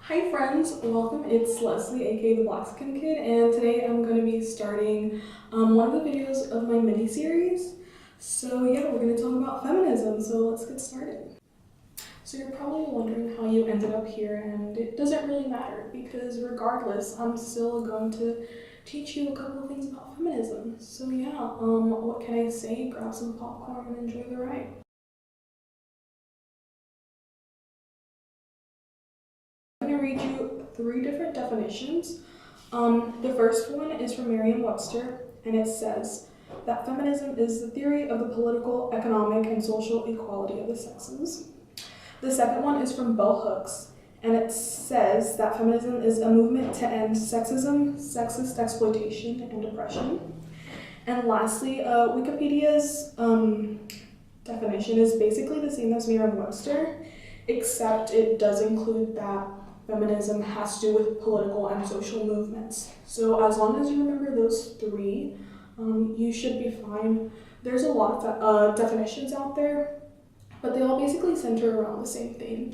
Hi friends, welcome. It's Leslie, aka the Black Skin Kid, and today I'm going to be starting one of the videos of my mini-series. So yeah, we're going to talk about feminism, so let's get started. So you're probably wondering how you ended up here, and it doesn't really matter because regardless, I'm still going to teach you a couple of things about feminism. So yeah, what can I say? Grab some popcorn and enjoy the ride. I'm going to read you three different definitions. The first one is from Merriam-Webster, and it says that feminism is the theory of the political, economic, and social equality of the sexes. The second one is from Bell Hooks, and it says that feminism is a movement to end sexism, sexist exploitation, and oppression. And lastly, Wikipedia's definition is basically the same as Merriam-Webster, except it does include that feminism has to do with political and social movements. So as long as you remember those three, you should be fine. There's a lot of definitions out there, but they all basically center around the same thing.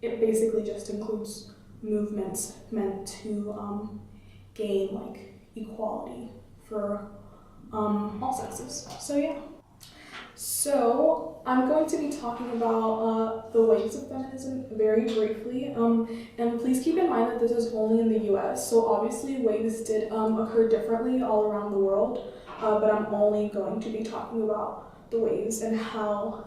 It basically just includes movements meant to gain like equality for all sexes. So yeah. So I'm going to be talking about the waves of feminism very briefly, and please keep in mind that this is only in the US, so obviously waves did occur differently all around the world, but I'm only going to be talking about the waves and how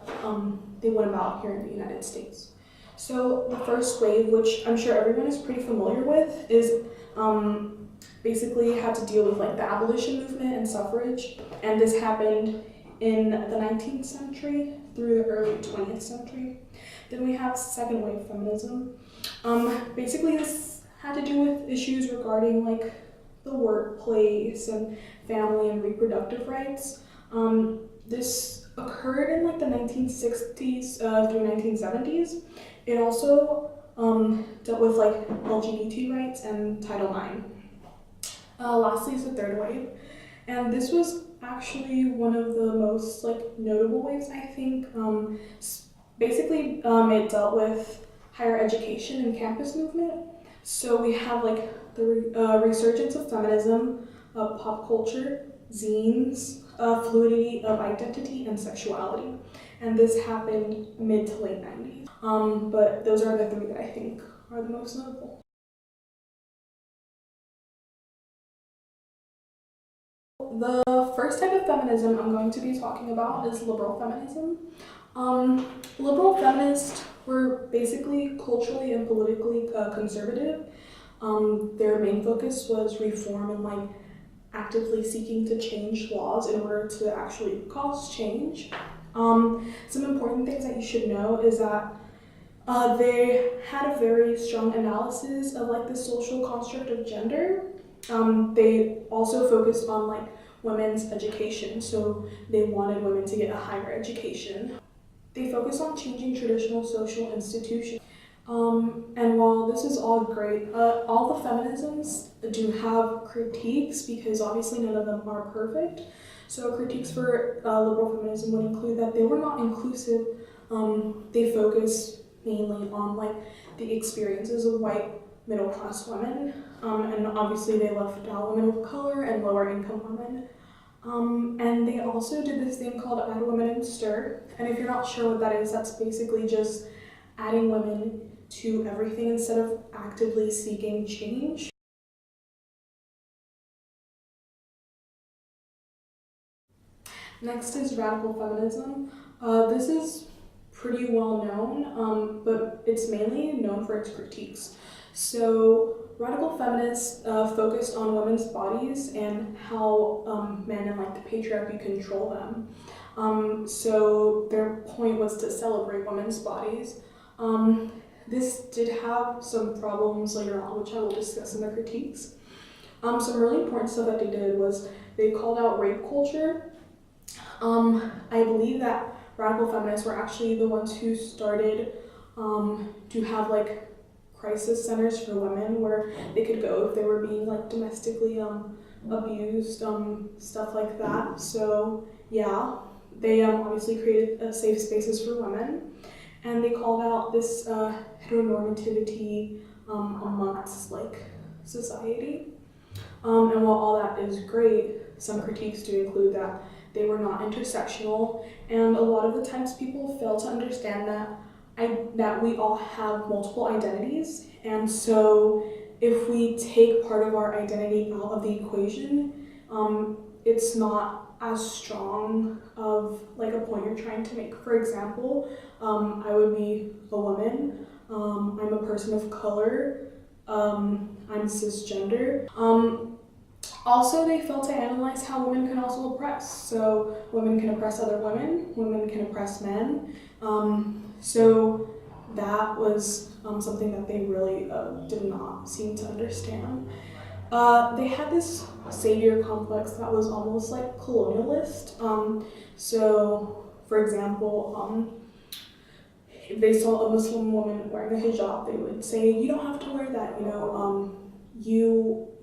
they went about here in the United States. So the first wave, which I'm sure everyone is pretty familiar with, is basically had to deal with like the abolition movement and suffrage, and this happened in the 19th century through the early 20th century. Then we have second wave feminism. Basically this had to do with issues regarding like the workplace and family and reproductive rights. This occurred in like the 1960s through 1970s. It also dealt with like LGBT rights and Title IX. Lastly is the third wave, and this was actually one of the most like notable waves, I think. Basically, it dealt with higher education and campus movement. So we have like the resurgence of feminism, pop culture, zines, fluidity of identity and sexuality, and this happened mid to late 90s. But those are the three that I think are the most notable. The first type of feminism I'm going to be talking about is liberal feminism. Liberal feminists were basically culturally and politically conservative. Their main focus was reform and like actively seeking to change laws in order to actually cause change. Some important things that you should know is that they had a very strong analysis of like the social construct of gender. They also focused on like women's education, so they wanted women to get a higher education. They focused on changing traditional social institutions. And while this is all great, all the feminisms do have critiques because obviously none of them are perfect. So critiques for liberal feminism would include that they were not inclusive. They focus mainly on like the experiences of white middle-class women, and obviously they left out women of color and lower-income women. And they also did this thing called Add Women and Stir, and if you're not sure what that is, that's basically just adding women to everything instead of actively seeking change. Next is radical feminism. This is pretty well known, but it's mainly known for its critiques. So radical feminists focused on women's bodies and how men and like the patriarchy control them. So their point was to celebrate women's bodies. This did have some problems later on, which I will discuss in the critiques. Some really important stuff that they did was they called out rape culture. I believe that radical feminists were actually the ones who started to have like crisis centers for women where they could go if they were being like domestically abused, stuff like that. So yeah, they obviously created safe spaces for women. and they called out this heteronormativity amongst like society. And while all that is great, some critiques do include that they were not intersectional, and a lot of the times people fail to understand that we all have multiple identities, and so if we take part of our identity out of the equation, it's not as strong of like a point you're trying to make. For example, I would be a woman, I'm a person of color, I'm cisgender. Also, they fail to analyze how women can also oppress. So women can oppress other women can oppress men. So that was something that they really did not seem to understand. They had this savior complex that was almost like colonialist. So, for example, if they saw a Muslim woman wearing a hijab, they would say, "You don't have to wear that.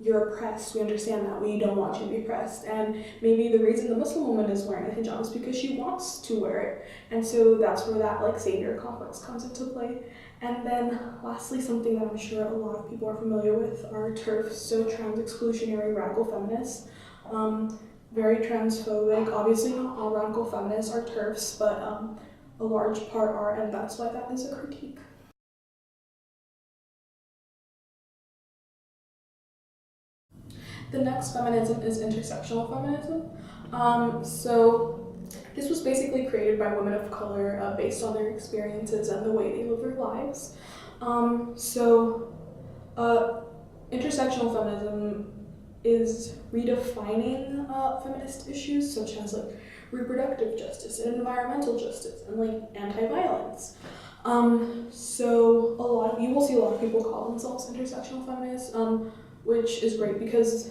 You're oppressed. We understand that. We don't want you to be oppressed." And maybe the reason the Muslim woman is wearing a hijab is because she wants to wear it, and so that's where that like savior complex comes into play. And then lastly, something that I'm sure a lot of people are familiar with are TERFs, so trans exclusionary radical feminists. Very transphobic. Obviously, not all radical feminists are TERFs, but a large part are, and that's why that is a critique. The next feminism is intersectional feminism. So this was basically created by women of color based on their experiences and the way they live their lives. Intersectional feminism is redefining feminist issues such as like reproductive justice and environmental justice and like anti-violence. So you will see a lot of people call themselves intersectional feminists, which is great because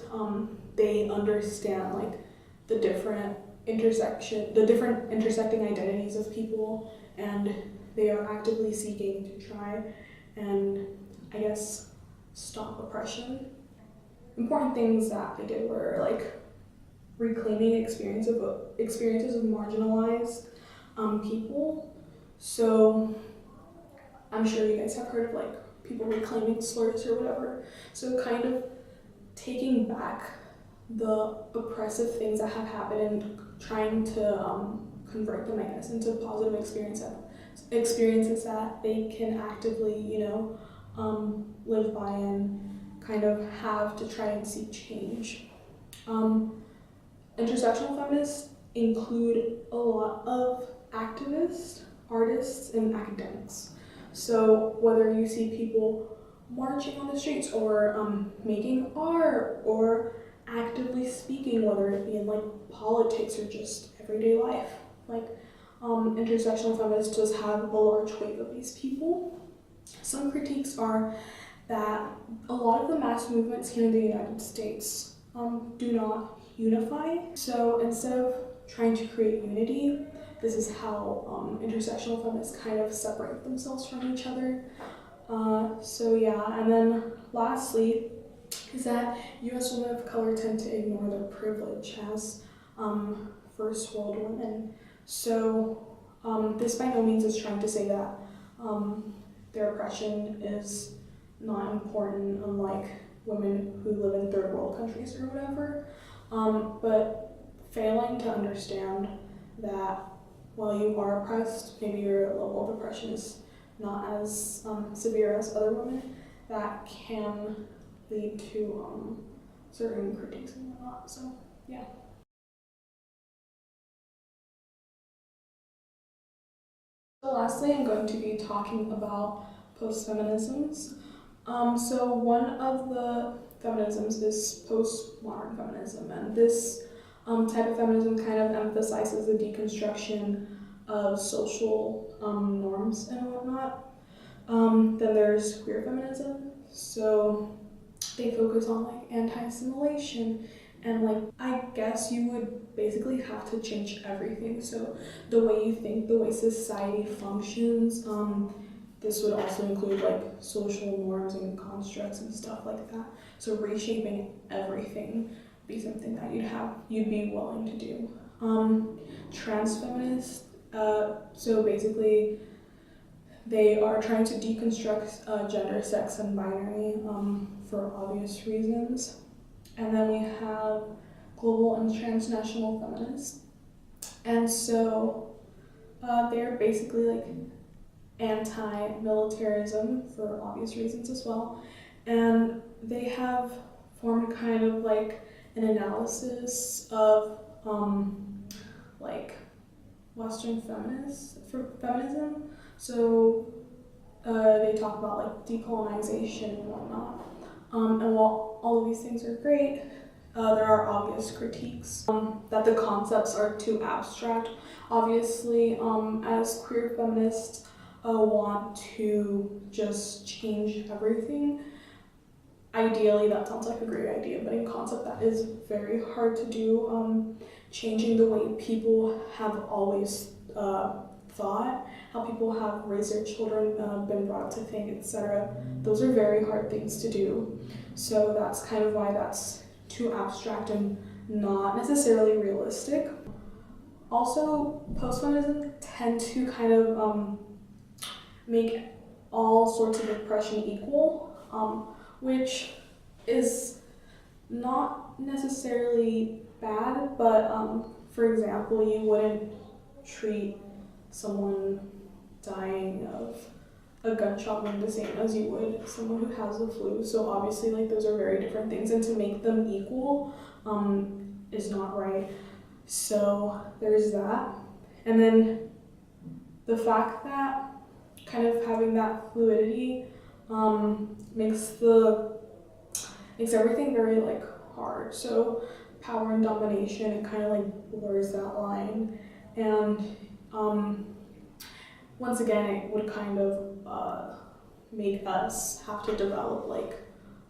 they understand like the different intersecting identities of people, and they are actively seeking to try and I guess stop oppression. Important things that they did were like reclaiming experiences of marginalized people. So I'm sure you guys have heard of like people reclaiming slurs or whatever. So kind of taking back the oppressive things that have happened and trying to convert them, I guess, into positive experiences that they can actively, live by and kind of have to try and seek change. Intersectional feminists include a lot of activists, artists, and academics. So whether you see people marching on the streets or making art or actively speaking, whether it be in like politics or just everyday life, like intersectional feminists does have a large wave of these people. Some critiques are that a lot of the mass movements here in the United States do not unify. So instead of trying to create unity, this is how intersectional feminists kind of separate themselves from each other. And then lastly is that US women of color tend to ignore their privilege as first world women. So this by no means is trying to say that their oppression is not important, unlike women who live in third world countries or whatever, but failing to understand that while you are oppressed, maybe your level of oppression is not as severe as other women, that can lead to certain critiques and whatnot. So yeah. So lastly, I'm going to be talking about post-feminisms. So one of the feminisms is postmodern feminism, and this type of feminism kind of emphasizes the deconstruction of social norms and whatnot. Then there's queer feminism, so they focus on like anti-assimilation, and like I guess you would basically have to change everything. So the way you think, the way society functions, this would also include like social norms and constructs and stuff like that. So reshaping everything would be something that you'd be willing to do. Trans feminists, so basically They are trying to deconstruct gender, sex, and binary for obvious reasons. And then we have global and transnational feminists. And so they're basically like anti-militarism for obvious reasons as well. And they have formed kind of like an analysis of like Western feminism. So they talk about like decolonization and whatnot. And while all of these things are great, there are obvious critiques that the concepts are too abstract. Obviously, as queer feminists want to just change everything. Ideally, that sounds like a great idea, but in concept, that is very hard to do. Changing the way people have always thought, how people have raised their children, been brought up to think, etc. Those are very hard things to do. So that's kind of why that's too abstract and not necessarily realistic. Also, post-feminism tend to kind of make all sorts of oppression equal, which is not necessarily bad, but for example, you wouldn't treat someone dying of a gunshot wound the same as you would someone who has the flu. So obviously, like, those are very different things, and to make them equal is not right. So there's that. And then the fact that kind of having that fluidity makes everything very like hard. So power and domination, it kind of like blurs that line. And once again, it would kind of make us have to develop like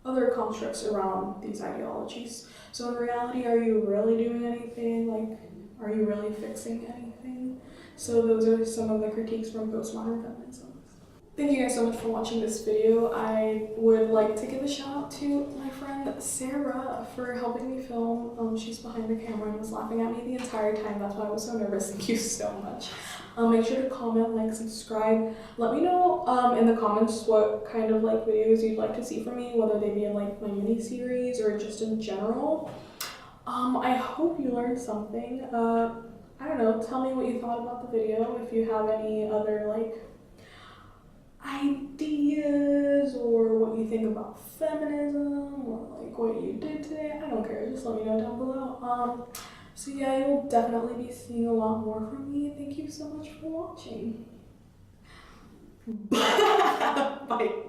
other constructs around these ideologies. So in reality, are you really doing anything? Like, are you really fixing anything? So those are some of the critiques from postmodern feminism. Thank you guys so much for watching this video. I would like to give a shout out to my friend Sarah for helping me film. She's behind the camera and was laughing at me the entire time. That's why I was so nervous. Thank you so much. Make sure to comment, like, subscribe. Let me know in the comments what kind of like videos you'd like to see from me, whether they be in like my mini series or just in general. I hope you learned something. I don't know, tell me what you thought about the video. If you have any other like ideas or what you think about feminism or like what you did today, I don't care, just let me know down below. So yeah, you'll definitely be seeing a lot more from me. Thank you so much for watching. Bye.